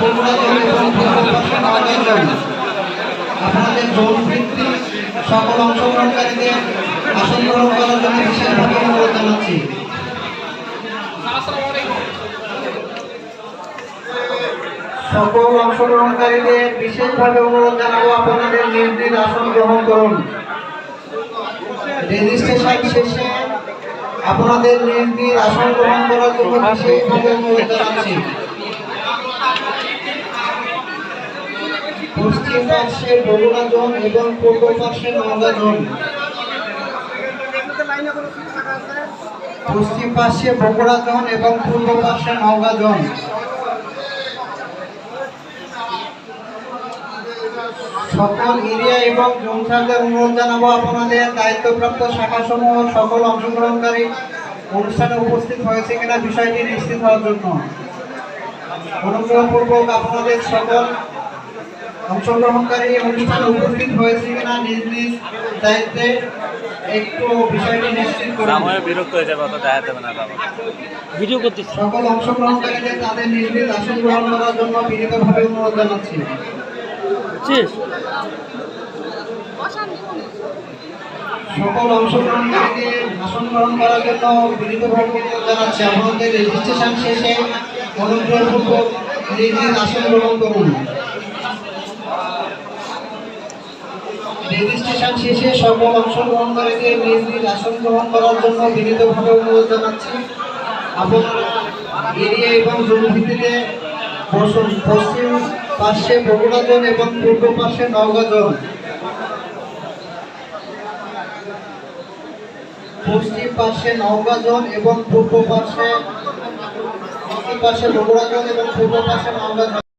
Bogura zone এবং পূর্ব পাশে Naogaon zone. আপনাদের জোন ভিত্তিক সকল অংশগ্রহণকারীদের আসন গ্রহণ করার জন্য বিশেষভাবে অনুরোধ জানাচ্ছি। সকল অংশগ্রহণকারীদের বিশেষভাবে অনুরোধ জানাবো আপনাদের নিজ নিজ আসন গ্রহণ করুন। রেজিস্ট্রেশন শেষে আপনাদের নিজ নিজ আসন গ্রহণ করার জন্য বিশেষভাবে অনুরোধ জানাচ্ছি। পশ্চিম পার্শ্বে বগুড়া জোন এবং পূর্ব পার্শ্বে নওগাঁ জোন। পশ্চিম পার্শ্বে বগুড়া জোন এবং পূর্ব পার্শ্বে নওগাঁ জোন। সকল এরিয়া এবং জোন স্যারদের অনুরোধ জানাবো আপনাদের দায়িত্বপ্রাপ্ত শাখাসমূহ সকল অংশগ্রহণকারী অনুষ্ঠানে উপস্থিত হয়েছে কিনা বিষয়টি নিশ্চিত হওয়ার জন্য। অনুগ্রহপূর্বক আপনাদের সকল অংশগ্রহণকারী অনুষ্ঠানে উপস্থিত হয়েছে কিনা নিজ নিজ দায়িত্বে একটু বিষয়টি নিশ্চিত করুন। বিরক্ত হয়ে যাবে, ভিডিও করতে। সকল অংশগ্রহণকারীদের তাদের নিজ নিজ আসন গ্রহণ করার জন্য বিনীতভাবে অনুরোধ জানাচ্ছি। সকল অংশগ্রহণকারীদের আসন গ্রহণ করার জন্য বিনীতভাবে অনুরোধ জানাচ্ছি। আপনাদের রেজিস্ট্রেশন শেষে অনুগ্রহপূর্বক নিজ নিজ আসন গ্রহণ করুন। রেজিস্ট্রেশন শেষে সকল অংশগ্রহণকারীদের নিজ নিজ আসন গ্রহণ করার জন্য বিনীতভাবে অনুরোধ জানাচ্ছি। আপনারা এরিয়া এবং জোন ভিত্তিতে পশ্চিম পার্শ্বে বগুড়া জোন এবং পূর্ব পার্শ্বে নওগাঁ জোন। পশ্চিম পার্শ্বে নওগাঁ জোন এবং পূর্ব পার্শ্বে বগুড়া জোন এবং পূর্ব পার্শ্বে নওগাঁ জোন।